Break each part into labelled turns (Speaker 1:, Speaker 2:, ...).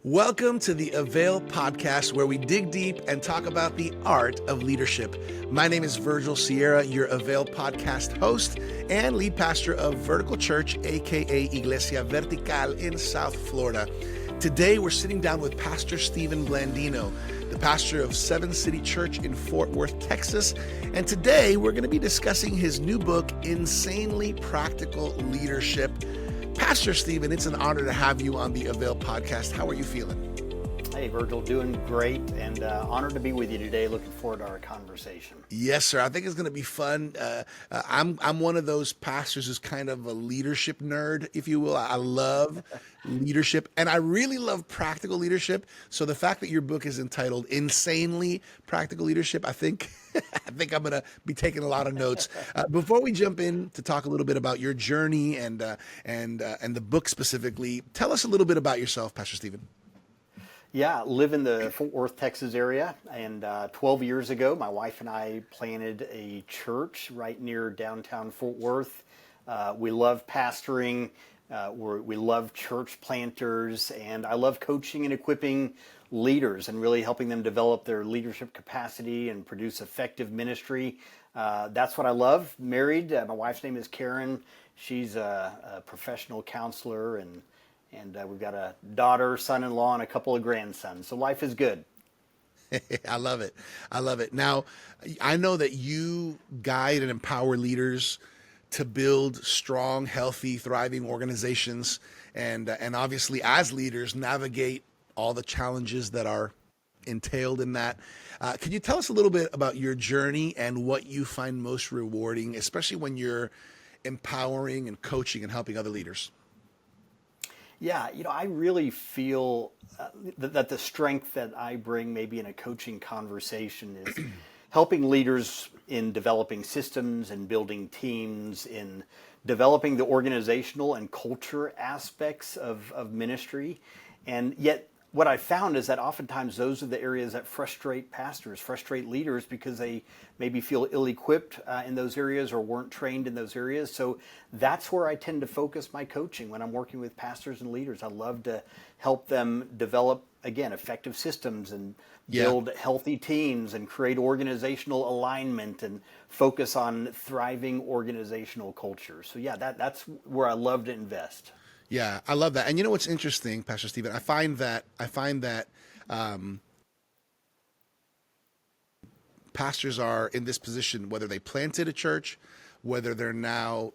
Speaker 1: Welcome to the AVAIL Podcast, where we dig deep and talk about the art of leadership. My name is Virgil Sierra, your AVAIL Podcast host and lead pastor of Vertical Church, aka Iglesia Vertical in South Florida. Today, we're sitting down with Pastor Stephen Blandino, the pastor of Seven City Church in Fort Worth, Texas. And today, we're going to be discussing his new book, Insanely Practical Leadership. Pastor Stephen, it's an honor to have you on the AVAIL Podcast. How are you feeling?
Speaker 2: Hey, Virgil, doing great and honored to be with you today. Looking forward to our conversation.
Speaker 1: Yes, sir. I think it's going to be fun. I'm one of those pastors who's kind of a leadership nerd, if you will. I love leadership, and I really love practical leadership. So the fact that your book is entitled "Insanely Practical Leadership," I think I'm going to be taking a lot of notes. Before we jump in to talk a little bit about your journey and the book specifically, tell us a little bit about yourself, Pastor Stephen.
Speaker 2: Yeah, live in the Fort Worth, Texas area, and 12 years ago, my wife and I planted a church right near downtown Fort Worth. We love pastoring, we love church planters, and I love coaching and equipping leaders and really helping them develop their leadership capacity and produce effective ministry. That's what I love. Married, my wife's name is Karen. She's a professional counselor, and we've got a daughter, son-in-law, and a couple of grandsons. So life is good.
Speaker 1: I love it. I love it. Now, I know that you guide and empower leaders to build strong, healthy, thriving organizations, and obviously as leaders navigate all the challenges that are entailed in that. Can you tell us a little bit about your journey and what you find most rewarding, especially when you're empowering and coaching and helping other leaders?
Speaker 2: Yeah, I really feel that the strength that I bring maybe in a coaching conversation is helping leaders in developing systems and building teams, in developing the organizational and culture aspects of ministry. And yet what I found is that oftentimes those are the areas that frustrate pastors, frustrate leaders, because they maybe feel ill-equipped in those areas or weren't trained in those areas. So that's where I tend to focus my coaching when I'm working with pastors and leaders. I love to help them develop, again, effective systems and build healthy teams and create organizational alignment and focus on thriving organizational culture. So yeah, that's where I love to invest.
Speaker 1: Yeah, I love that. And you know what's interesting, Pastor Stephen? I find that pastors are in this position, whether they planted a church, whether they're now,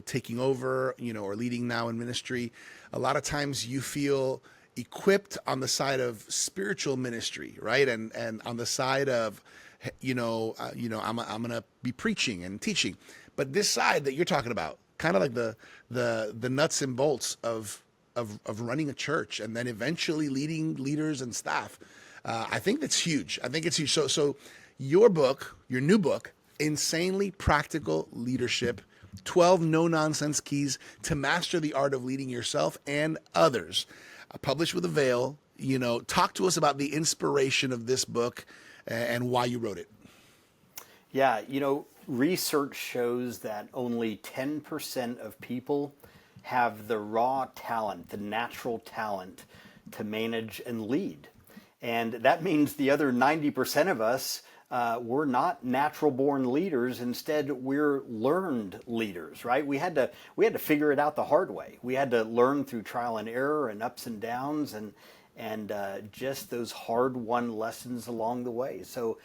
Speaker 1: taking over, or leading now in ministry. A lot of times you feel equipped on the side of spiritual ministry, right? And on the side of, I'm going to be preaching and teaching. But this side that you're talking about, kind of like the nuts and bolts of running a church and then eventually leading leaders and staff. I think that's huge. I think it's huge. So your book, your new book, Insanely Practical Leadership, 12 no-nonsense keys to master the art of leading yourself and others, published with AVAIL. Talk to us about the inspiration of this book and why you wrote it.
Speaker 2: Yeah, research shows that only 10% of people have the raw talent, the natural talent to manage and lead. And that means the other 90% of us, we're not natural born leaders. Instead, we're learned leaders, right? We had to figure it out the hard way. We had to learn through trial and error and ups and downs and just those hard-won lessons along the way. So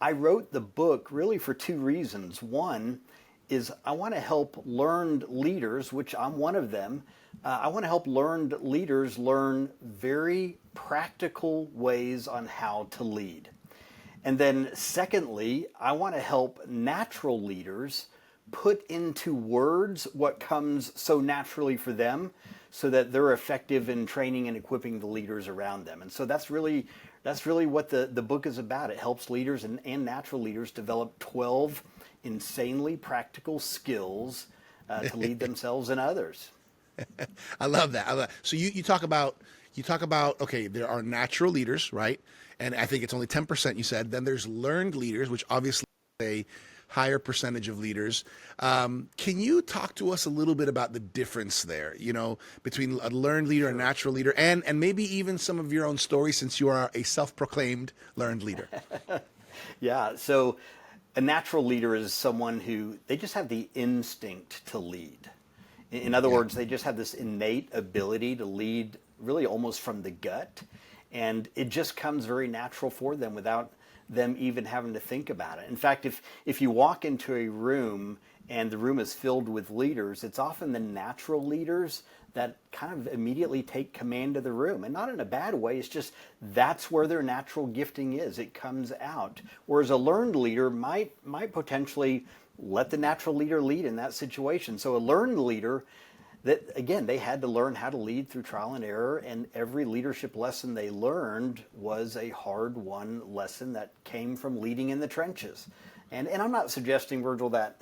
Speaker 2: I wrote the book really for two reasons. One is I want to help learned leaders, which I'm one of them. I want to help learned leaders learn very practical ways on how to lead. And then secondly, I want to help natural leaders put into words what comes so naturally for them so that they're effective in training and equipping the leaders around them. And so that's really what the book is about. It helps leaders and natural leaders develop 12 insanely practical skills to lead themselves and others.
Speaker 1: I love that. So you talk about, okay, there are natural leaders, right? And I think it's only 10%, you said. Then there's learned leaders, which obviously higher percentage of leaders. Can you talk to us a little bit about the difference there, between a learned leader and natural leader, and maybe even some of your own story, since you are a self-proclaimed learned leader?
Speaker 2: Yeah. So a natural leader is someone who they just have the instinct to lead. In other words, they just have this innate ability to lead really almost from the gut. And it just comes very natural for them without them even having to think about it. In fact, if you walk into a room and the room is filled with leaders, it's often the natural leaders that kind of immediately take command of the room. And not in a bad way, it's just that's where their natural gifting is. It comes out. Whereas a learned leader might potentially let the natural leader lead in that situation. So a learned leader, that again, they had to learn how to lead through trial and error, and every leadership lesson they learned was a hard-won lesson that came from leading in the trenches. And I'm not suggesting, Virgil, that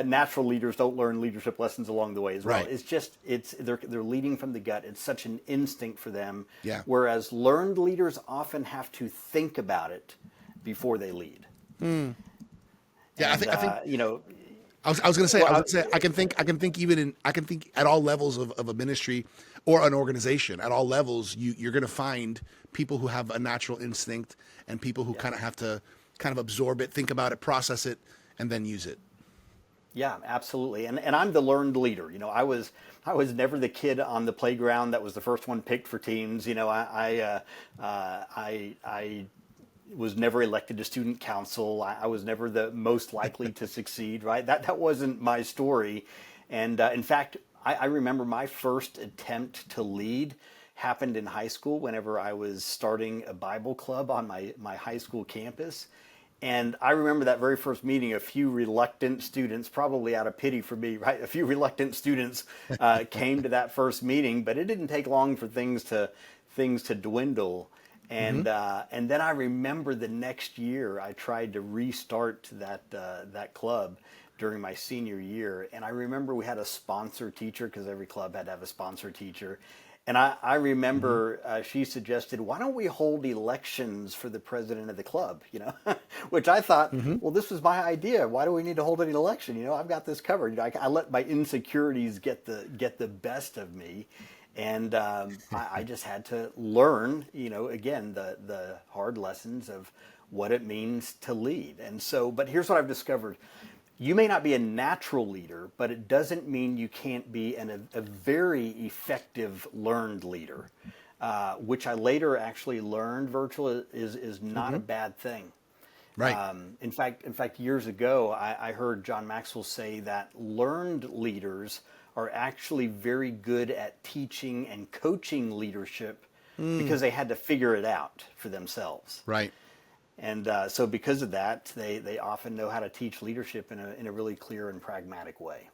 Speaker 2: natural leaders don't learn leadership lessons along the way as well.
Speaker 1: Right.
Speaker 2: It's just they're leading from the gut. It's such an instinct for them.
Speaker 1: Yeah.
Speaker 2: Whereas learned leaders often have to think about it before they lead.
Speaker 1: Yeah,
Speaker 2: And,
Speaker 1: I think I was going to say, I can think at all levels of a ministry or an organization. At all levels, you're going to find people who have a natural instinct and people who kind of have to absorb it, think about it, process it, and then use it.
Speaker 2: Yeah, absolutely. And I'm the learned leader. I was never the kid on the playground that was the first one picked for teams. I was never elected to student council. I was never the most likely to succeed, right? That wasn't my story. And in fact, I remember my first attempt to lead happened in high school whenever I was starting a Bible club on my high school campus. And I remember that very first meeting, a few reluctant students, probably out of pity for me, right? A few reluctant students came to that first meeting, but it didn't take long for things to dwindle. And and then I remember the next year I tried to restart that club during my senior year. And I remember we had a sponsor teacher, because every club had to have a sponsor teacher. And I remember she suggested, why don't we hold elections for the president of the club, which I thought, well, this was my idea. Why do we need to hold an election? I've got this covered. I let my insecurities get the best of me. And I just had to learn, again, the hard lessons of what it means to lead. And so, but here's what I've discovered. You may not be a natural leader, but it doesn't mean you can't be a very effective learned leader, which I later actually learned, Virgil, is not a bad thing.
Speaker 1: Right.
Speaker 2: In fact, years ago, I heard John Maxwell say that learned leaders are actually very good at teaching and coaching leadership because they had to figure it out for themselves.
Speaker 1: Right.
Speaker 2: And so because of that, they often know how to teach leadership in a really clear and pragmatic way.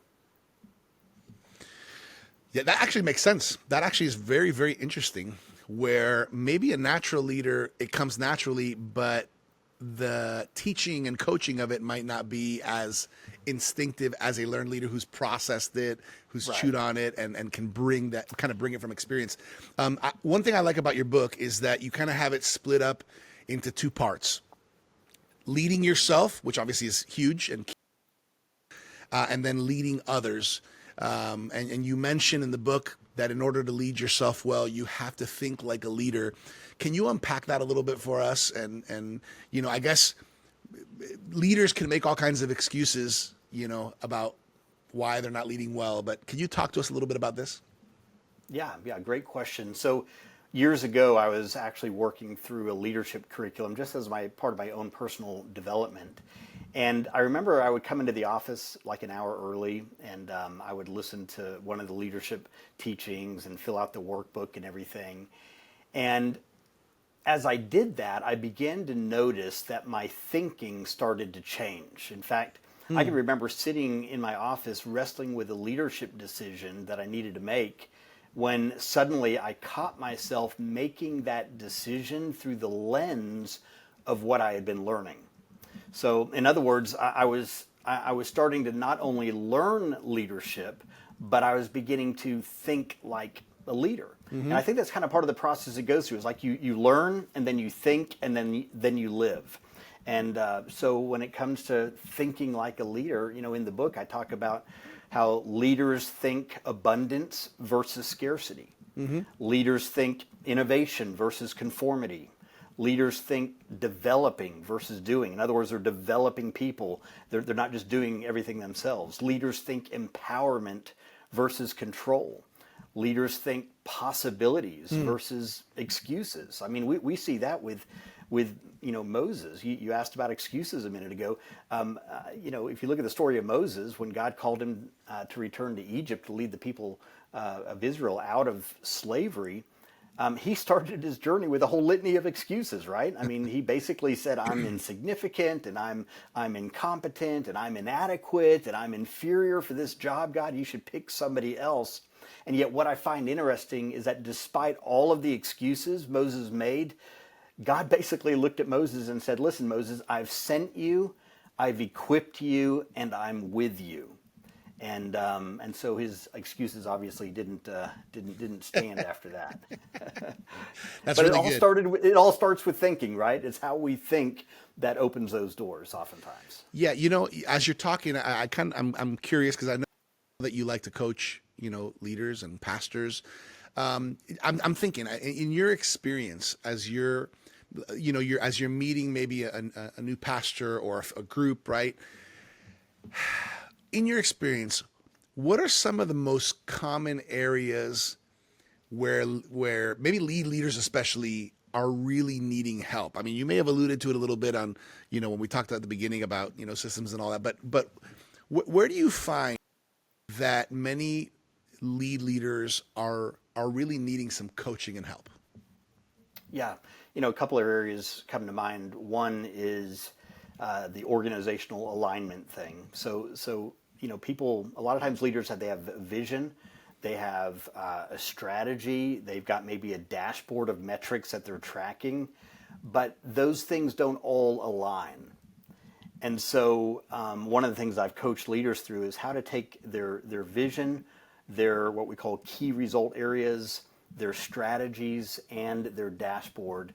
Speaker 1: Yeah, that actually makes sense. That actually is very, very interesting, where maybe a natural leader, it comes naturally, but the teaching and coaching of it might not be as instinctive as a learned leader who's processed it, who's chewed on it, and can bring it from experience. One thing I like about your book is that you kind of have it split up into two parts: leading yourself, which obviously is huge, and then leading others. And you mention in the book that in order to lead yourself well, you have to think like a leader. Can you unpack that a little bit for us? And I guess leaders can make all kinds of excuses, about why they're not leading well. But can you talk to us a little bit about this?
Speaker 2: Yeah, great question. So years ago, I was actually working through a leadership curriculum just as part of my own personal development. And I remember I would come into the office like an hour early, and I would listen to one of the leadership teachings and fill out the workbook and everything. And as I did that, I began to notice that my thinking started to change. In fact, I can remember sitting in my office wrestling with a leadership decision that I needed to make, when suddenly I caught myself making that decision through the lens of what I had been learning. So in other words, I was starting to not only learn leadership, but I was beginning to think like a leader. And I think that's kind of part of the process it goes through. It's like you learn, and then you think, and then you live. And so when it comes to thinking like a leader, in the book I talk about how leaders think abundance versus scarcity. Leaders think innovation versus conformity. Leaders think developing versus doing. In other words, they're developing people. They're not just doing everything themselves. Leaders think empowerment versus control. Leaders think possibilities versus excuses. I mean, we see that with Moses. You asked about excuses a minute ago. If you look at the story of Moses, when God called him to return to Egypt to lead the people of Israel out of slavery, he started his journey with a whole litany of excuses, right? I mean, he basically said, I'm insignificant, and I'm incompetent, and I'm inadequate, and I'm inferior for this job, God. You should pick somebody else. And yet what I find interesting is that despite all of the excuses Moses made, God basically looked at Moses and said, listen, Moses, I've sent you, I've equipped you, and I'm with you. And so his excuses obviously didn't stand after that.
Speaker 1: That's
Speaker 2: But
Speaker 1: really good.
Speaker 2: it all starts with thinking, right? It's how we think that opens those doors oftentimes.
Speaker 1: Yeah, as you're talking, I'm curious because I know that you like to coach, leaders and pastors. I'm thinking, in your experience, as you're meeting maybe a new pastor or a group, right? In your experience, what are some of the most common areas where maybe leaders especially are really needing help? I mean, you may have alluded to it a little bit on, when we talked at the beginning about, systems and all that, but where do you find that many leaders are really needing some coaching and help?
Speaker 2: Yeah, a couple of areas come to mind. One is the organizational alignment thing. So people, a lot of times leaders they have a vision, they have a strategy, they've got maybe a dashboard of metrics that they're tracking, but those things don't all align. And so one of the things I've coached leaders through is how to take their vision, their what we call key result areas, their strategies, and their dashboard,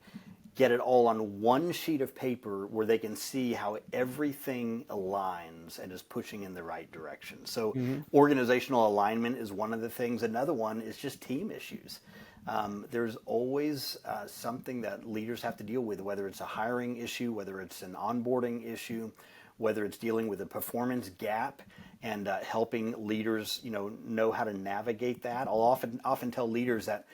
Speaker 2: get it all on one sheet of paper where they can see how everything aligns and is pushing in the right direction. So organizational alignment is one of the things. Another one is just team issues. There's always something that leaders have to deal with, whether it's a hiring issue, whether it's an onboarding issue, whether it's dealing with a performance gap and helping leaders, know how to navigate that. I'll often tell leaders that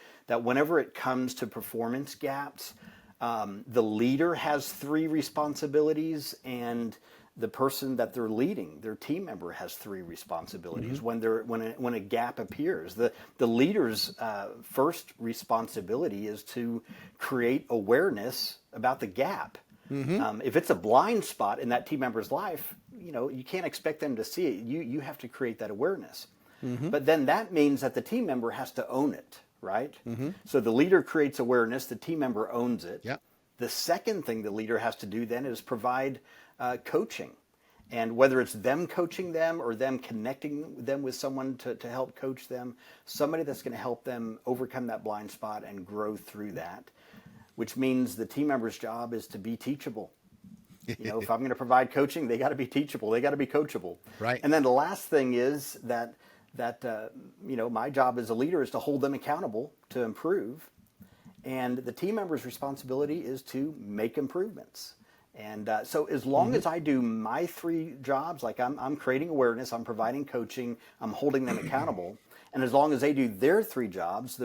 Speaker 2: whenever it comes to performance gaps, the leader has three responsibilities, and the person that they're leading, their team member, has three responsibilities when a gap appears. The leader's first responsibility is to create awareness about the gap. If it's a blind spot in that team member's life, you can't expect them to see it. You have to create that awareness. But then that means that the team member has to own it, right? So the leader creates awareness, the team member owns it.
Speaker 1: Yeah.
Speaker 2: The second thing the leader has to do then is provide coaching. And whether it's them coaching them or them connecting them with someone to help coach them, somebody that's going to help them overcome that blind spot and grow through that, which means the team member's job is to be teachable. If I'm going to provide coaching, they got to be teachable. They got to be coachable.
Speaker 1: Right.
Speaker 2: And then the last thing is that my job as a leader is to hold them accountable to improve. And the team member's responsibility is to make improvements. And so as long as I do my three jobs, like I'm creating awareness, I'm providing coaching, I'm holding them accountable. And as long as they do their three jobs,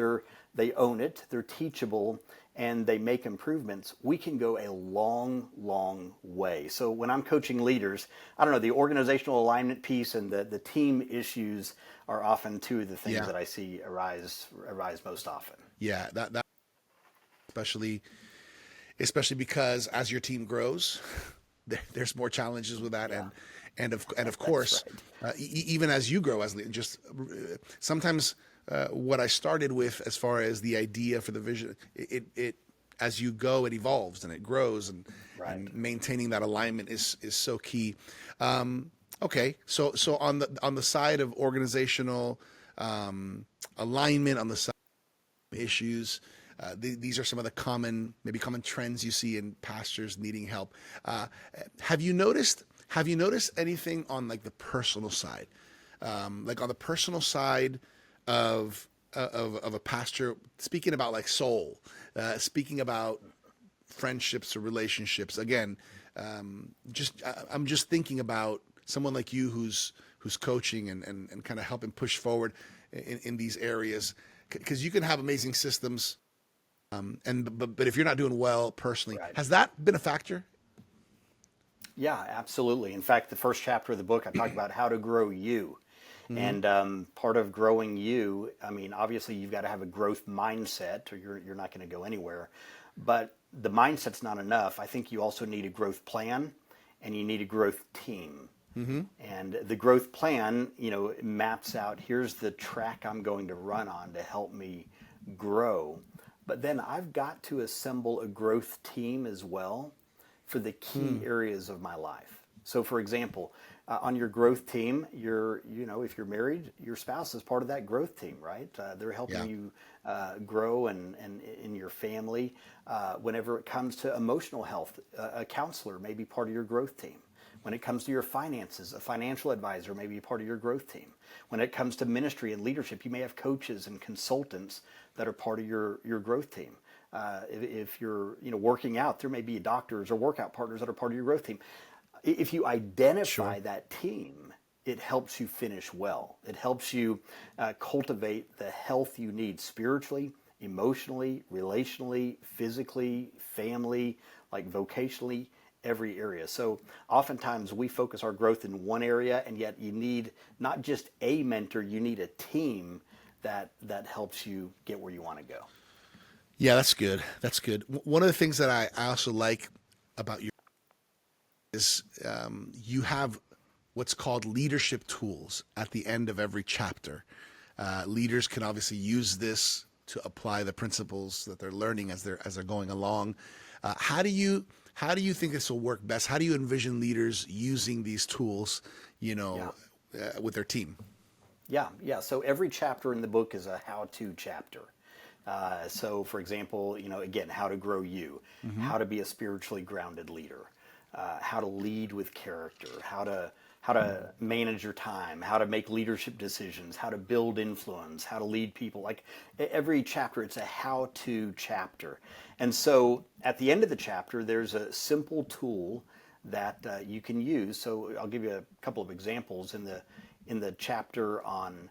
Speaker 2: they own it, they're teachable, and they make improvements, we can go a long, long way. So when I'm coaching leaders, I don't know, the organizational alignment piece and the team issues are often two of the things that I see arise most often.
Speaker 1: Yeah, that especially because as your team grows, there's more challenges with that, and of course, right. Even as you grow, sometimes what I started with as far as the idea for the vision, it as you go, it evolves and it grows, and maintaining that alignment is so key. Okay, so on the side of organizational alignment, on the side of issues. these are some of the common trends you see in pastors needing help. Have you noticed anything on like the personal side, like on the personal side of a pastor, speaking about like soul, speaking about friendships or relationships? Again, I'm just thinking about someone like you who's coaching and kind of helping push forward in these areas, because you can have amazing systems, but if you're not doing well personally,
Speaker 2: Right.
Speaker 1: has that been a factor?
Speaker 2: Yeah, absolutely. In fact, the first chapter of the book, I talk about how to grow you.
Speaker 1: Mm-hmm.
Speaker 2: And part of growing you, I mean, obviously you've got to have a growth mindset or you're not going to go anywhere. But the mindset's not enough. I think you also need a growth plan and you need a growth team.
Speaker 1: Mm-hmm.
Speaker 2: And the growth plan, maps out, here's the track I'm going to run on to help me grow. But then I've got to assemble a growth team as well for the key areas of my life. So, for example, on your growth team, if you're married, your spouse is part of that growth team, right? They're helping
Speaker 1: Yeah.
Speaker 2: you grow and in your family. Whenever it comes to emotional health, a counselor may be part of your growth team. When it comes to your finances, a financial advisor may be part of your growth team. When it comes to ministry and leadership, you may have coaches and consultants that are part of your growth team. If you're working out, there may be doctors or workout partners that are part of your growth team. If you identify
Speaker 1: Sure.
Speaker 2: that team, it helps you finish well. It helps you cultivate the health you need spiritually, emotionally, relationally, physically, family, like vocationally, every area. So oftentimes we focus our growth in one area, and yet you need not just a mentor, you need a team that helps you get where you want to go.
Speaker 1: Yeah, that's good. That's good. One of the things that I also like about your is you have what's called leadership tools at the end of every chapter. Leaders can obviously use this to apply the principles that they're learning as they're going along. How do you think this will work best? How do you envision leaders using these tools,
Speaker 2: Yeah.
Speaker 1: with their team?
Speaker 2: Yeah. So every chapter in the book is a how-to chapter. So, for example, again, how to grow you,
Speaker 1: Mm-hmm.
Speaker 2: how to be a spiritually grounded leader, how to lead with character, how to manage your time, how to make leadership decisions, how to build influence, how to lead people. Like every chapter, it's a how-to chapter. And so, at the end of the chapter, there's a simple tool that you can use. So, I'll give you a couple of examples in the chapter on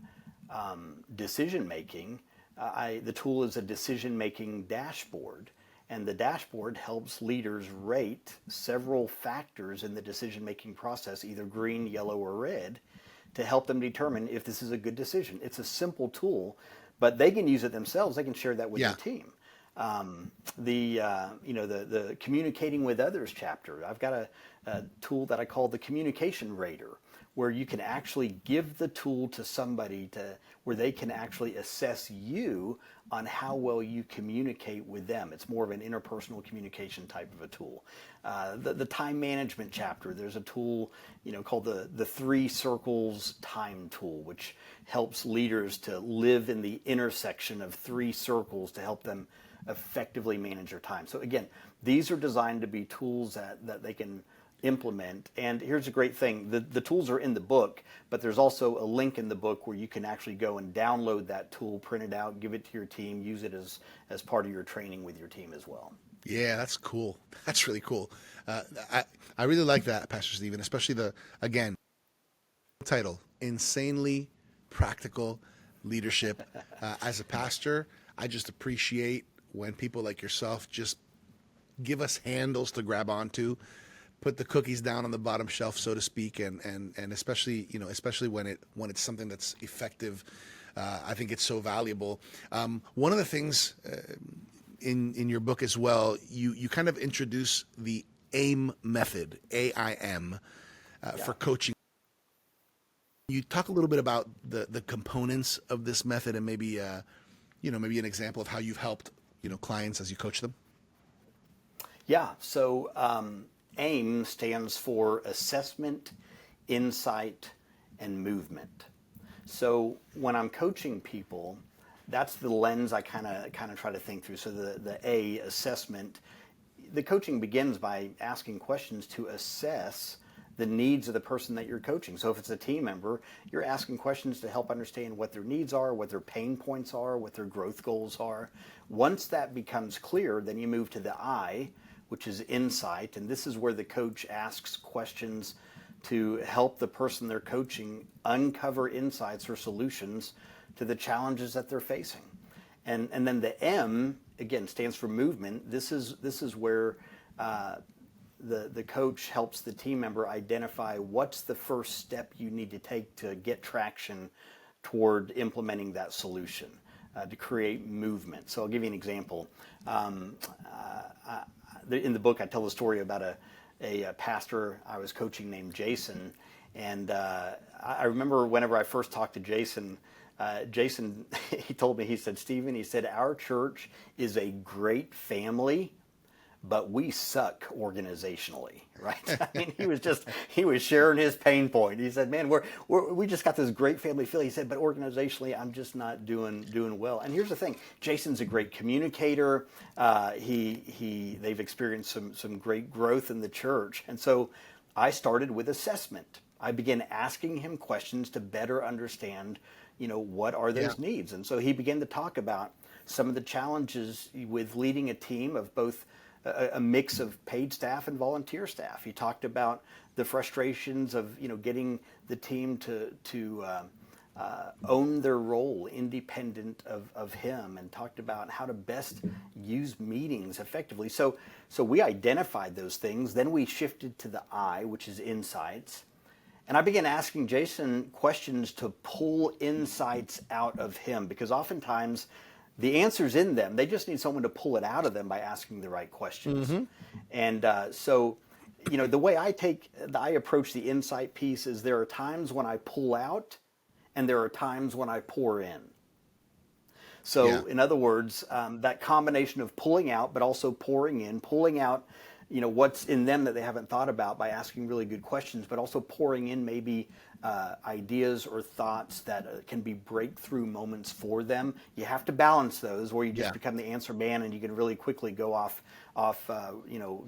Speaker 2: decision making. The tool is a decision-making dashboard, and the dashboard helps leaders rate several factors in the decision-making process, either green, yellow, or red, to help them determine if this is a good decision. It's a simple tool, but they can use it themselves. They can share that with
Speaker 1: Yeah.
Speaker 2: their team. The communicating with others chapter, I've got a tool that I call the communication rater, where you can actually give the tool to somebody where they can actually assess you on how well you communicate with them. It's more of an interpersonal communication type of a tool. The time management chapter, there's a tool called the 3 circles time tool, which helps leaders to live in the intersection of 3 circles to help them effectively manage their time. So again, these are designed to be tools that they can implement. And here's a great thing. The tools are in the book, but there's also a link in the book where you can actually go and download that tool, print it out, give it to your team, use it as part of your training with your team as well.
Speaker 1: Yeah, that's cool. That's really cool. I really like that, Pastor Stephen, especially again, title, Insanely Practical Leadership. As a pastor, I just appreciate when people like yourself just give us handles to grab onto, put the cookies down on the bottom shelf, so to speak, and especially when it's something that's effective. I think it's so valuable. One of the things in your book as well, you kind of introduce the AIM method, AIM, for coaching. You talk a little bit about the components of this method and maybe maybe an example of how you've helped clients as you coach them.
Speaker 2: Yeah. So AIM stands for Assessment, Insight, and Movement. So when I'm coaching people, that's the lens I kind of try to think through. So the A, assessment, the coaching begins by asking questions to assess the needs of the person that you're coaching. So if it's a team member, you're asking questions to help understand what their needs are, what their pain points are, what their growth goals are. Once that becomes clear, then you move to the I, which is insight. And this is where the coach asks questions to help the person they're coaching uncover insights or solutions to the challenges that they're facing. And then the M, again, stands for movement. This is where the coach helps the team member identify what's the first step you need to take to get traction toward implementing that solution, to create movement. So I'll give you an example. In the book, I tell the story about a pastor I was coaching named Jason. And I remember whenever I first talked to Jason, he told me, he said, Stephen, he said, our church is a great family, but we suck organizationally, right? I mean, he was sharing his pain point. He said, man, we just got this great family feel. He said, but organizationally, I'm just not doing well. And here's the thing, Jason's a great communicator. They've experienced some great growth in the church. And so I started with assessment. I began asking him questions to better understand, what are those needs? And so he began to talk about some of the challenges with leading a team of both a mix of paid staff and volunteer staff. He talked about the frustrations of getting the team to own their role independent of him, and talked about how to best use meetings effectively. So we identified those things. Then we shifted to the I, which is insights. And I began asking Jason questions to pull insights out of him, because oftentimes the answer's in them. They just need someone to pull it out of them by asking the right questions. Mm-hmm. And so, the way I approach the insight piece is there are times when I pull out and there are times when I pour in. So in other words, that combination of pulling out but also pouring in, pulling out what's in them that they haven't thought about by asking really good questions, but also pouring in maybe ideas or thoughts that can be breakthrough moments for them. You have to balance those, where you just become the answer man and you can really quickly go off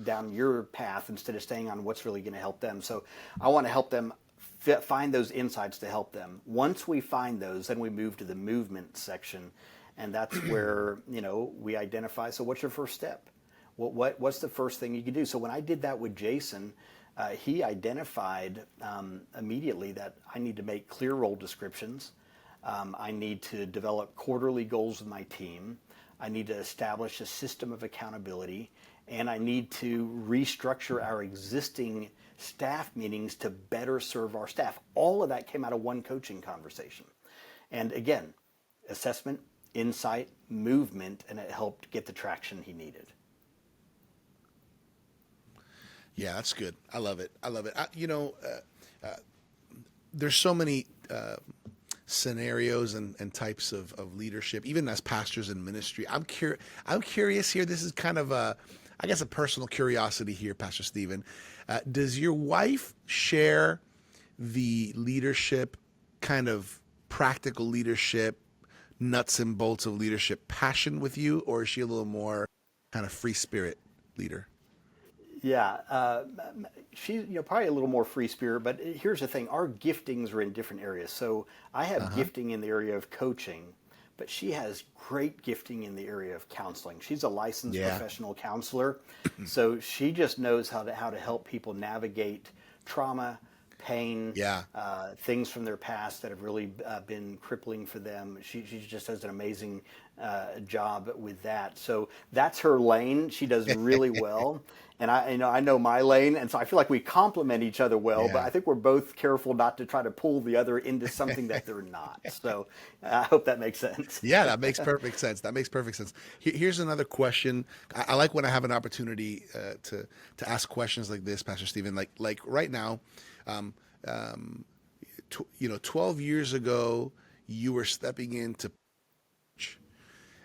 Speaker 2: down your path instead of staying on what's really going to help them. So I want to help them find those insights to help them. Once we find those, then we move to the movement section, and that's where we identify. So what's your first step? What's the first thing you can do? So when I did that with Jason, he identified immediately that I need to make clear role descriptions. I need to develop quarterly goals with my team. I need to establish a system of accountability. And I need to restructure our existing staff meetings to better serve our staff. All of that came out of one coaching conversation. And again, assessment, insight, movement, and it helped get the traction he needed.
Speaker 1: Yeah, that's good. I love it. There's so many scenarios and types of leadership, even as pastors in ministry. I'm curious here. This is kind of a personal curiosity here, Pastor Stephen. Does your wife share the leadership, kind of practical leadership, nuts and bolts of leadership passion with you, or is she a little more kind of free spirit leader?
Speaker 2: Yeah, she's probably a little more free spirit, but here's the thing: our giftings are in different areas. So I have gifting in the area of coaching, but she has great gifting in the area of counseling. She's a licensed professional counselor, so she just knows how to help people navigate trauma, pain, things from their past that have really been crippling for them. She just does an amazing job with that. So that's her lane. She does really well. And I know my lane, and so I feel like we complement each other well. But I think we're both careful not to try to pull the other into something that they're not. So I hope that makes sense.
Speaker 1: Yeah, that makes perfect sense. Here's another question. I like when I have an opportunity to ask questions like this, Pastor Stephen. Like right now, 12 years ago, you were stepping into.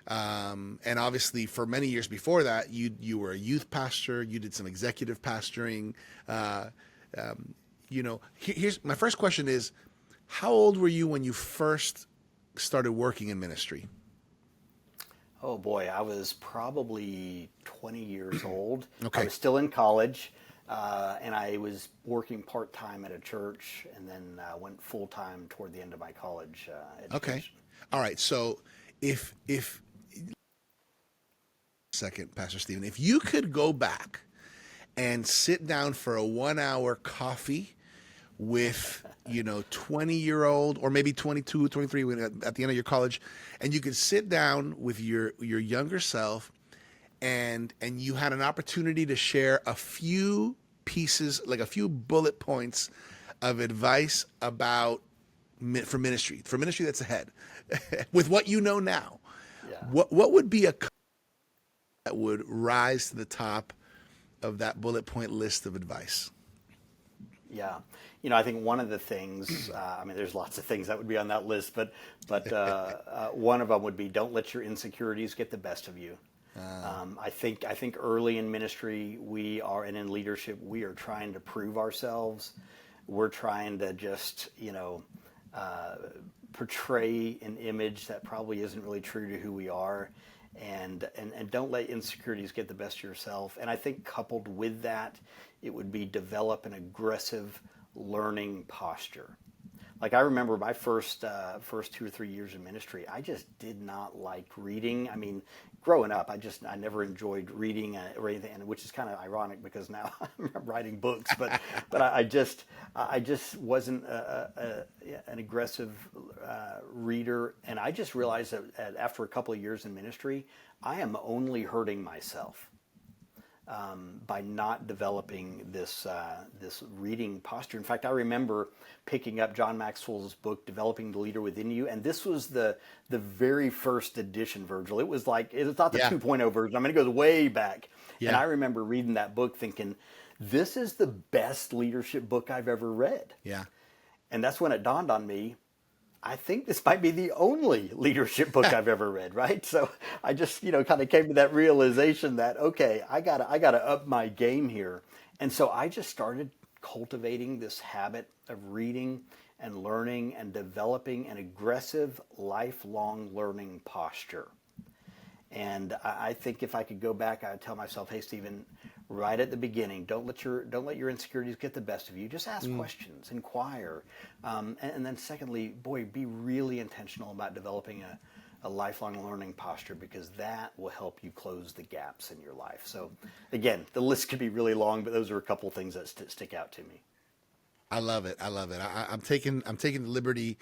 Speaker 1: And obviously for many years before that, you were a youth pastor, you did some executive pastoring. Here's my first question is, how old were you when you first started working in ministry?
Speaker 2: Oh boy, I was probably 20 years old. I
Speaker 1: Okay.
Speaker 2: was still in college, and I was working part time at a church, and then went full time toward the end of my college
Speaker 1: Okay.
Speaker 2: education.
Speaker 1: All right. So if second, Pastor Stephen, if you could go back and sit down for a 1 hour coffee with 20-year-old or maybe 22, 23 at the end of your college, and you could sit down with your younger self, and you had an opportunity to share a few pieces, like a few bullet points of advice about for ministry that's ahead, with what you know now,
Speaker 2: Yeah.
Speaker 1: what would be a that would rise to the top of that bullet point list of advice?
Speaker 2: Yeah, I think one of the things, I mean, there's lots of things that would be on that list, but one of them would be don't let your insecurities get the best of you. I think early in ministry we are, and in leadership we are trying to prove ourselves. We're trying to just portray an image that probably isn't really true to who we are, and don't let insecurities get the best of yourself. And I think coupled with that, it would be develop an aggressive learning posture. Like I remember my first 2 or 3 years in ministry, I just did not like reading. I mean, growing up, I never enjoyed reading or anything, and which is kind of ironic because now I'm writing books. But I just wasn't an aggressive reader, and I just realized that after a couple of years in ministry, I am only hurting myself by not developing this reading posture. In fact, I remember picking up John Maxwell's book, Developing the Leader Within You, and this was the very first edition, Virgil. It was not the
Speaker 1: Yeah.
Speaker 2: 2.0 version. I mean, it goes way back. And
Speaker 1: Yeah.
Speaker 2: I remember reading that book thinking, this is the best leadership book I've ever read.
Speaker 1: Yeah.
Speaker 2: And that's when it dawned on me, I think this might be the only leadership book I've ever read, right? So I just, kind of came to that realization that, okay, I gotta up my game here. And so I just started cultivating this habit of reading and learning and developing an aggressive lifelong learning posture. And I think if I could go back, I would tell myself, hey, Stephen, right at the beginning, don't let your insecurities get the best of you. Just ask questions, inquire. And then secondly, boy, be really intentional about developing a lifelong learning posture, because that will help you close the gaps in your life. So again, the list could be really long, but those are a couple of things that stick out to me.
Speaker 1: I love it. I love it. I'm taking the liberty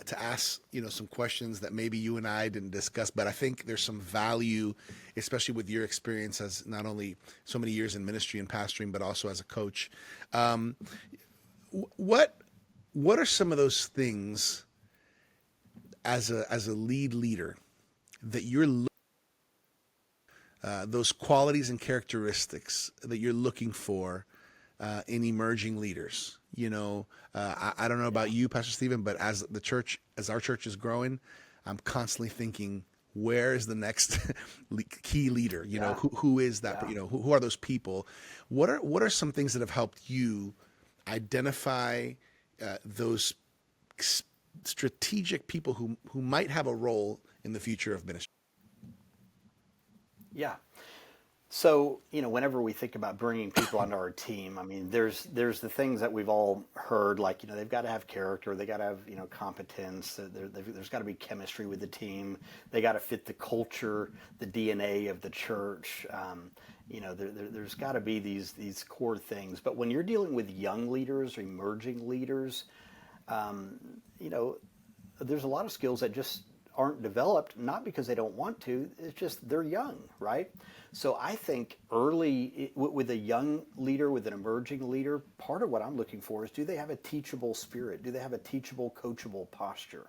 Speaker 1: to ask some questions that maybe you and I didn't discuss, but I think there's some value, especially with your experience as not only so many years in ministry and pastoring, but also as a coach. What are some of those things as a lead leader that those qualities and characteristics that you're looking for in emerging leaders? I don't know about you, Pastor Stephen, but as our church is growing, I'm constantly thinking, where is the next key leader?
Speaker 2: Yeah.
Speaker 1: Who is that?
Speaker 2: Yeah.
Speaker 1: Who are those people? What are some things that have helped you identify those strategic people who might have a role in the future of ministry?
Speaker 2: Yeah. So, whenever we think about bringing people onto our team, I mean, there's the things that we've all heard, like, they've got to have character, they got to have, competence, there's got to be chemistry with the team, they got to fit the culture, the DNA of the church, there's got to be these core things. But when you're dealing with young leaders or emerging leaders, there's a lot of skills that just aren't developed, not because they don't want to, it's just they're young, right? So I think early with a young leader, with an emerging leader, part of what I'm looking for is, do they have a teachable spirit? Do they have a teachable, coachable posture?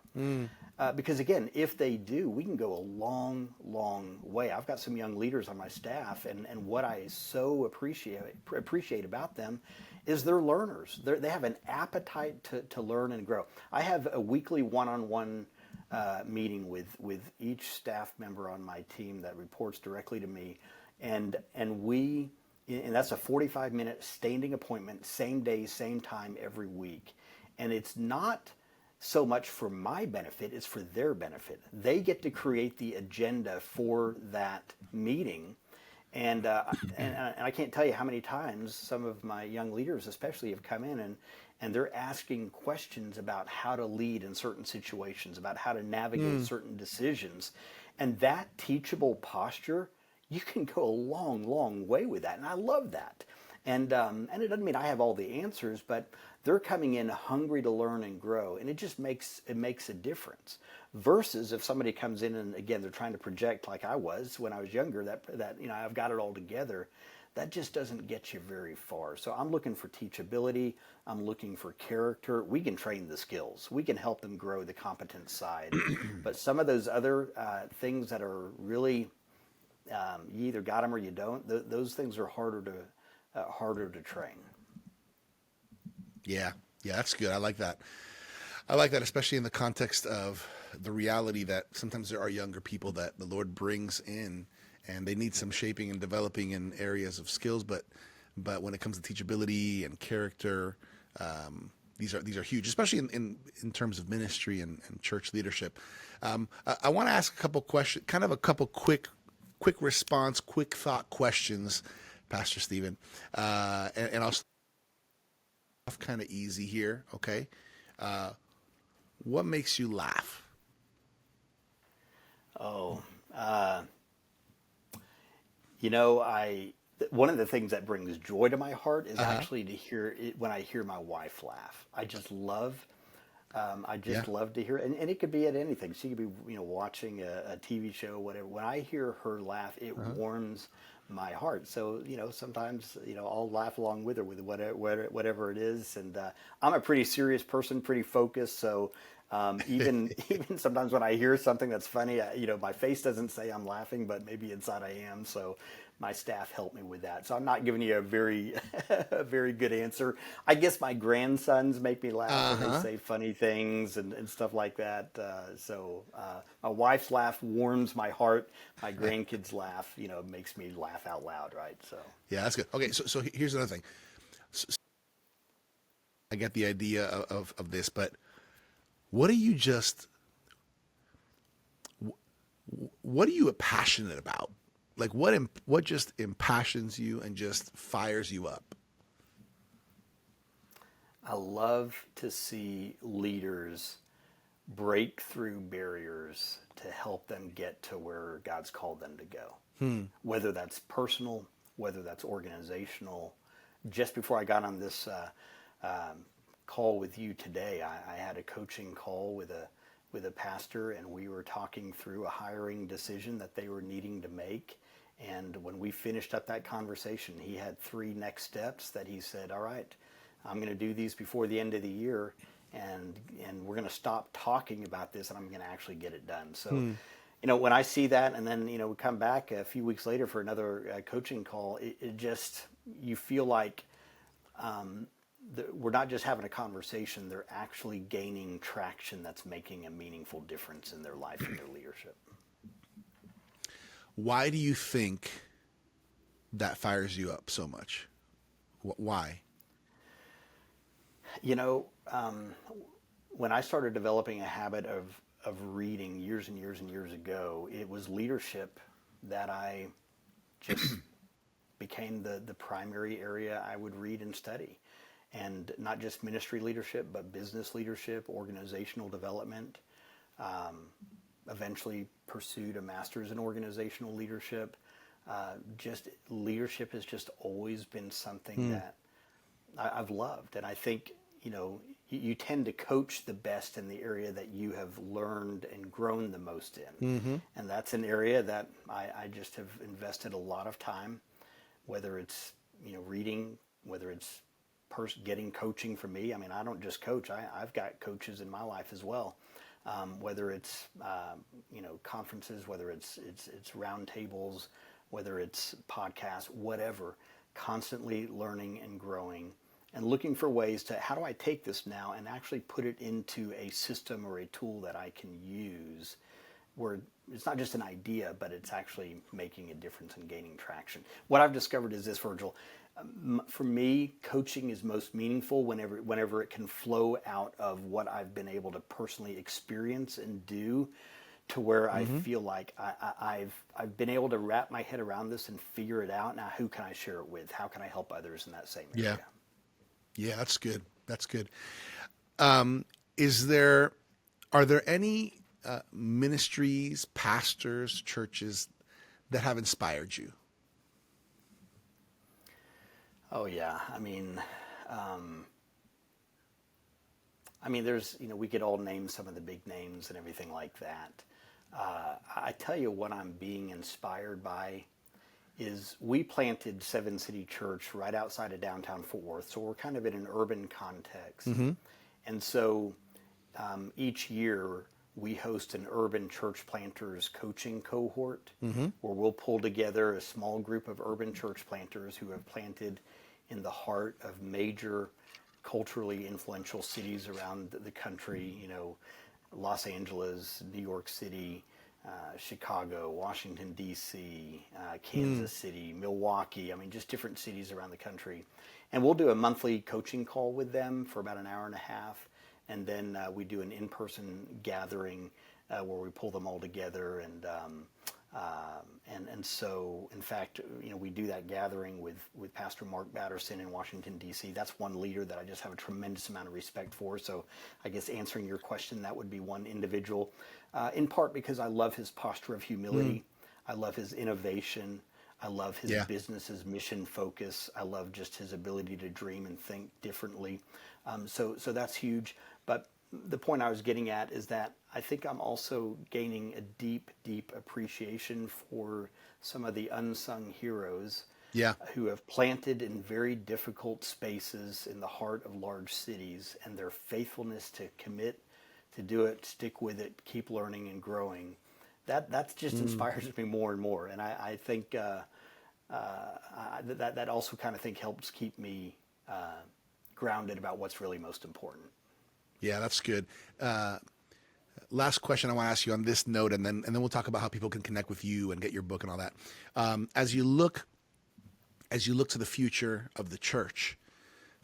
Speaker 2: Because again, if they do, we can go a long, long way. I've got some young leaders on my staff, and what I so appreciate about them is they're learners. They have an appetite to learn and grow. I have a weekly one-on-one meeting with each staff member on my team that reports directly to me, and that's a 45-minute standing appointment, same day, same time every week. And it's not so much for my benefit, it's for their benefit. They get to create the agenda for that meeting. And I can't tell you how many times some of my young leaders especially have come in and they're asking questions about how to lead in certain situations, about how to navigate certain decisions. And that teachable posture, you can go a long, long way with that. And I love that. And it doesn't mean I have all the answers, but they're coming in hungry to learn and grow, and it makes a difference. Versus if somebody comes in and again they're trying to project like I was when I was younger, that I've got it all together, that just doesn't get you very far. So I'm looking for teachability. I'm looking for character. We can train the skills. We can help them grow the competence side, but some of those other things that are really you either got them or you don't. Those things are harder to train.
Speaker 1: Yeah, that's good. I like that. I like that, especially in the context of the reality that sometimes there are younger people that the Lord brings in, and they need some shaping and developing in areas of skills. But when it comes to teachability and character, these are huge, especially in terms of ministry and church leadership. I want to ask a couple questions, kind of a couple quick response, quick thought questions, Pastor Stephen, and I'll kind of easy here, okay? What makes you laugh?
Speaker 2: Oh, one of the things that brings joy to my heart is actually to hear it when I hear my wife laugh. I just love to hear it. And it could be at anything. She could be, watching a TV show, whatever. When I hear her laugh, it warms my heart. So, sometimes, I'll laugh along with her with whatever it is. And I'm a pretty serious person, pretty focused. So even sometimes when I hear something that's funny, my face doesn't say I'm laughing, but maybe inside I am. So my staff helped me with that. So I'm not giving you a very a very good answer. I guess my grandsons make me laugh when they say funny things and stuff like that. My wife's laugh warms my heart. My grandkids' laugh, makes me laugh out loud, right? So
Speaker 1: Yeah, that's good. Okay, so here's another thing. So I get the idea of this, but what are you passionate about? Like what just impassions you and just fires you up?
Speaker 2: I love to see leaders break through barriers to help them get to where God's called them to go. Whether that's personal, whether that's organizational. Just before I got on this call with you today, I had a coaching call with a pastor, and we were talking through a hiring decision that they were needing to make. And when we finished up that conversation, he had 3 next steps that he said, all right, I'm going to do these before the end of the year, and we're going to stop talking about this, and I'm going to actually get it done. So, when I see that, and then, we come back a few weeks later for another coaching call, it just, you feel like we're not just having a conversation, they're actually gaining traction that's making a meaningful difference in their life and their leadership.
Speaker 1: Why do you think that fires you up so much? Why?
Speaker 2: When I started developing a habit of reading years and years and years ago, it was leadership that I just became the primary area I would read and study. And not just ministry leadership, but business leadership, organizational development. Eventually pursued a master's in organizational leadership. Just leadership has just always been something that I've loved. And I think, you tend to coach the best in the area that you have learned and grown the most in. And that's an area that I just have invested a lot of time, whether it's, reading, whether it's getting coaching from me. I mean, I don't just coach. I've got coaches in my life as well. Whether it's conferences, whether it's roundtables, whether it's podcasts, whatever. Constantly learning and growing, and looking for ways to how do I take this now and actually put it into a system or a tool that I can use, where it's not just an idea, but it's actually making a difference and gaining traction. What I've discovered is this, Virgil. For me, coaching is most meaningful whenever it can flow out of what I've been able to personally experience and do, to where I feel like I've been able to wrap my head around this and figure it out. Now, who can I share it with? How can I help others in that same area?
Speaker 1: Yeah, that's good. That's good. Are there any ministries, pastors, churches that have inspired you?
Speaker 2: Oh yeah, there's, we could all name some of the big names and everything like that. I tell you what I'm being inspired by is we planted Seven City Church right outside of downtown Fort Worth, so we're kind of in an urban context. And so each year we host an urban church planters coaching cohort where we'll pull together a small group of urban church planters who have planted in the heart of major culturally influential cities around the country, Los Angeles, New York City, Chicago, Washington, D.C., Kansas City, Milwaukee, just different cities around the country. And we'll do a monthly coaching call with them for about an hour and a half. And then we do an in-person gathering where we pull them all together. And so, in fact, we do that gathering with Pastor Mark Batterson in Washington, D.C. That's one leader that I just have a tremendous amount of respect for. So I guess answering your question, that would be one individual, in part because I love his posture of humility. I love his innovation. I love his business's mission focus. I love just his ability to dream and think differently. So that's huge. But the point I was getting at is that I think I'm also gaining a deep, deep appreciation for some of the unsung heroes who have planted in very difficult spaces in the heart of large cities, and their faithfulness to commit to do it, stick with it, keep learning and growing. That just inspires me more and more. And I think that also kind of helps keep me grounded about what's really most important.
Speaker 1: Yeah, that's good. Last question I want to ask you on this note, and then we'll talk about how people can connect with you and get your book and all that. As you look to the future of the church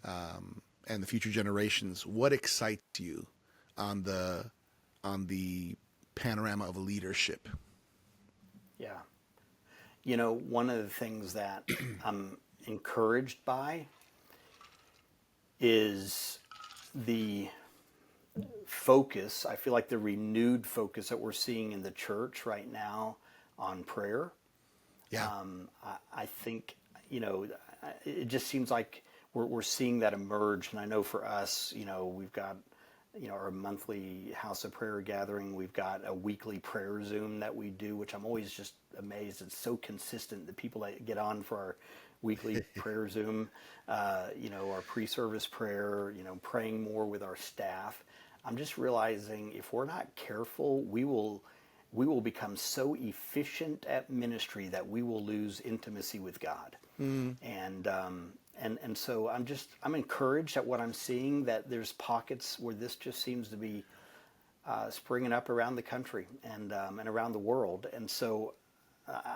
Speaker 1: and the future generations, what excites you on the panorama of leadership?
Speaker 2: Yeah, one of the things that I'm encouraged by is the focus. I feel like the renewed focus that we're seeing in the church right now on prayer. I think, it just seems like we're seeing that emerge. And I know for us, we've got, our monthly House of Prayer gathering. We've got a weekly prayer Zoom that we do, which I'm always just amazed. It's so consistent. The people that get on for our weekly prayer Zoom, our pre-service prayer, praying more with our staff. I'm just realizing if we're not careful, we will become so efficient at ministry that we will lose intimacy with God. And so I'm encouraged at what I'm seeing, that there's pockets where this just seems to be springing up around the country and around the world. And so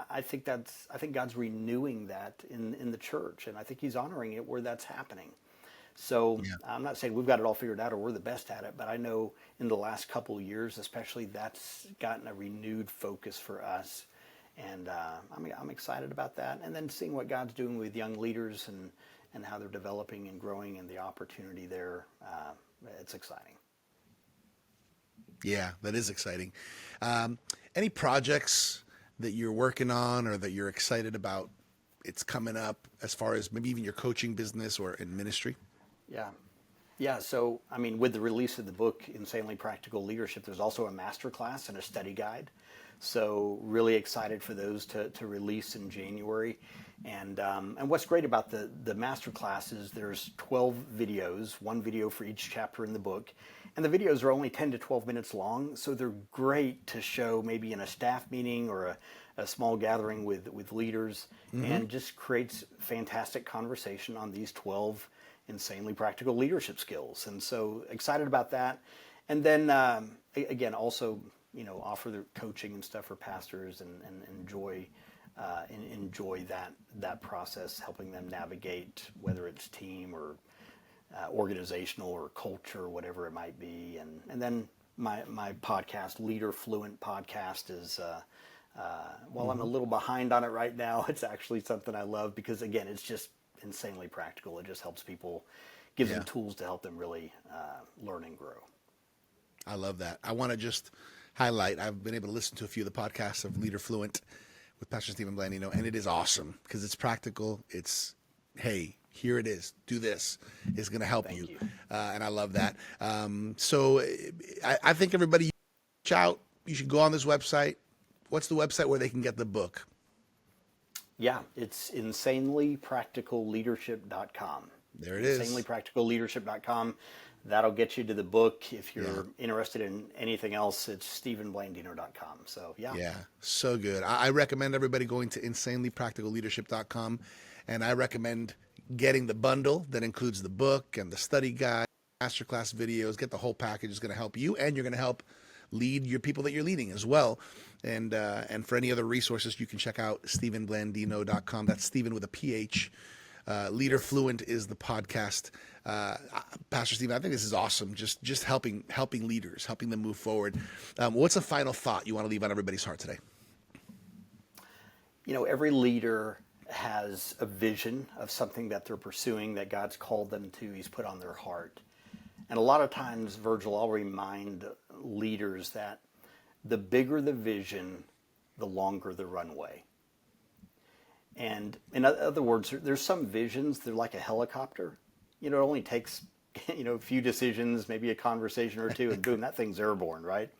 Speaker 2: I think God's renewing that in the church, and I think He's honoring it where that's happening. So I'm not saying we've got it all figured out or we're the best at it, but I know in the last couple of years, especially, that's gotten a renewed focus for us. And I'm excited about that. And then seeing what God's doing with young leaders and how they're developing and growing and the opportunity there, it's exciting.
Speaker 1: Yeah, that is exciting. Any projects that you're working on or that you're excited about, it's coming up, as far as maybe even your coaching business or in ministry?
Speaker 2: Yeah. So, with the release of the book, Insanely Practical Leadership, there's also a masterclass and a study guide. So really excited for those to release in January. And what's great about the masterclass is there's 12 videos, one video for each chapter in the book. And the videos are only 10 to 12 minutes long. So they're great to show maybe in a staff meeting or a small gathering with leaders, and just creates fantastic conversation on these 12 insanely practical leadership skills. And so excited about that. And then, again, also offer the coaching and stuff for pastors and enjoy that process, helping them navigate whether it's team or organizational or culture, whatever it might be. And then my podcast, Leader Fluent Podcast, is while I'm a little behind on it right now, it's actually something I love because, again, it's just insanely practical. It just helps people, gives them tools to help them really learn and grow.
Speaker 1: I love that. I want to just highlight, I've been able to listen to a few of the podcasts of Leader Fluent with Pastor Stephen Blandino, and it is awesome because it's practical. It's, hey, here it is. Do this. It's going to help you. And I love that. So I think everybody reach out. You should go on this website. What's the website where they can get the book?
Speaker 2: Yeah, it's insanelypracticalleadership.com.
Speaker 1: There it is.
Speaker 2: Insanelypracticalleadership.com. That'll get you to the book. If you're interested in anything else, it's stephenblandino.com. So, yeah. Yeah,
Speaker 1: so good. I recommend everybody going to insanelypracticalleadership.com, and I recommend getting the bundle that includes the book and the study guide, masterclass videos. Get the whole package. It's going to help you, and you're going to help lead your people that you're leading as well. And for any other resources, you can check out stephenblandino.com. That's Stephen with a PH. Leader Fluent is the podcast. Pastor Stephen, I think this is awesome. Just helping leaders, helping them move forward. What's a final thought you want to leave on everybody's heart today?
Speaker 2: Every leader has a vision of something that they're pursuing that God's called them to. He's put on their heart. And a lot of times, Virgil, I'll remind leaders that the bigger the vision, the longer the runway. And in other words, there's some visions, they're like a helicopter. It only takes, a few decisions, maybe a conversation or two, and boom, that thing's airborne, right?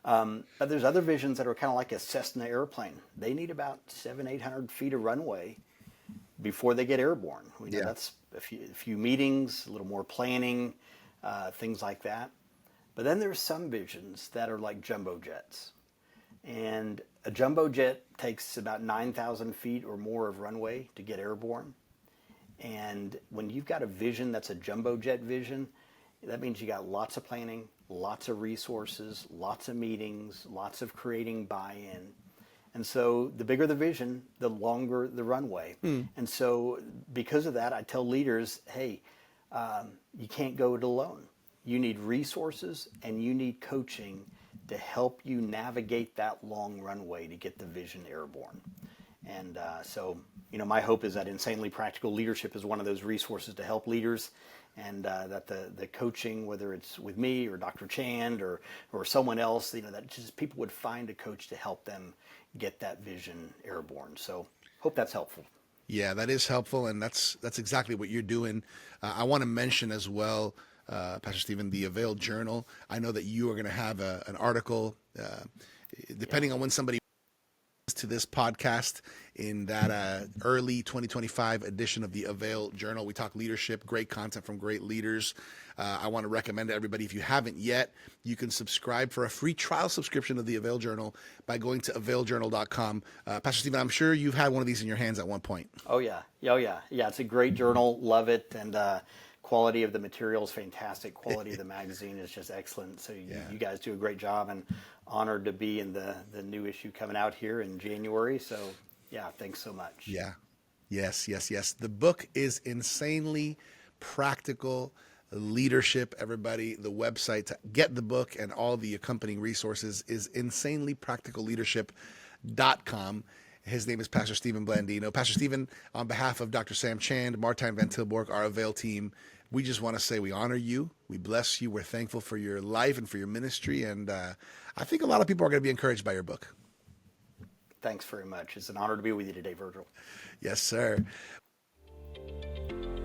Speaker 2: But there's other visions that are kind of like a Cessna airplane. They need about 700-800 feet of runway before they get airborne. We know that's a few meetings, a little more planning, things like that. But then there's some visions that are like jumbo jets. And a jumbo jet takes about 9,000 feet or more of runway to get airborne. And when you've got a vision that's a jumbo jet vision, that means you got lots of planning, lots of resources, lots of meetings, lots of creating buy-in. And so the bigger the vision, the longer the runway. And so because of that, I tell leaders, hey, you can't go it alone. You need resources and you need coaching to help you navigate that long runway to get the vision airborne. And so, my hope is that Insanely Practical Leadership is one of those resources to help leaders, and that the coaching, whether it's with me or Dr. Chand or someone else, that just people would find a coach to help them get that vision airborne. So hope that's helpful.
Speaker 1: Yeah, that is helpful, and that's exactly what you're doing. I want to mention as well, Pastor Stephen, the AVAIL Journal. I know that you are going to have an article, depending on when somebody to this podcast, in that early 2025 edition of the AVAIL Journal. We talk leadership, great content from great leaders. I want to recommend to everybody, if you haven't yet, you can subscribe for a free trial subscription of the AVAIL Journal by going to availjournal.com. Pastor Stephen, I'm sure you've had one of these in your hands at one point.
Speaker 2: Oh, yeah. Yeah, it's a great journal. Love it. And quality of the material is fantastic. Quality of the magazine is just excellent. So you guys do a great job, and honored to be in the new issue coming out here in January. So, thanks so much.
Speaker 1: Yeah. Yes. The book is Insanely Practical Leadership, everybody. The website to get the book and all the accompanying resources is insanelypracticalleadership.com. His name is Pastor Stephen Blandino. Pastor Stephen, on behalf of Dr. Sam Chand, Martijn Van Tilborg, our AVAIL team, we just want to say we honor you. We bless you. We're thankful for your life and for your ministry. And I think a lot of people are going to be encouraged by your book.
Speaker 2: Thanks very much. It's an honor to be with you today, Virgil.
Speaker 1: Yes, sir.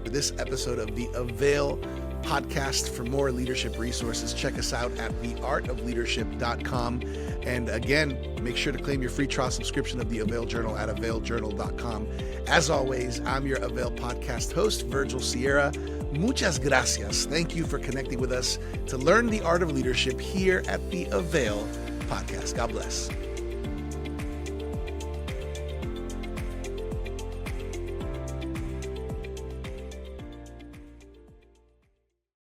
Speaker 1: For this episode of the AVAIL Podcast, for more leadership resources, check us out at theartofleadership.com. And again, make sure to claim your free trial subscription of the AVAIL Journal at availjournal.com. As always, I'm your AVAIL Podcast host, Virgil Sierra. Muchas gracias. Thank you for connecting with us to learn the art of leadership here at the AVAIL Podcast. God bless.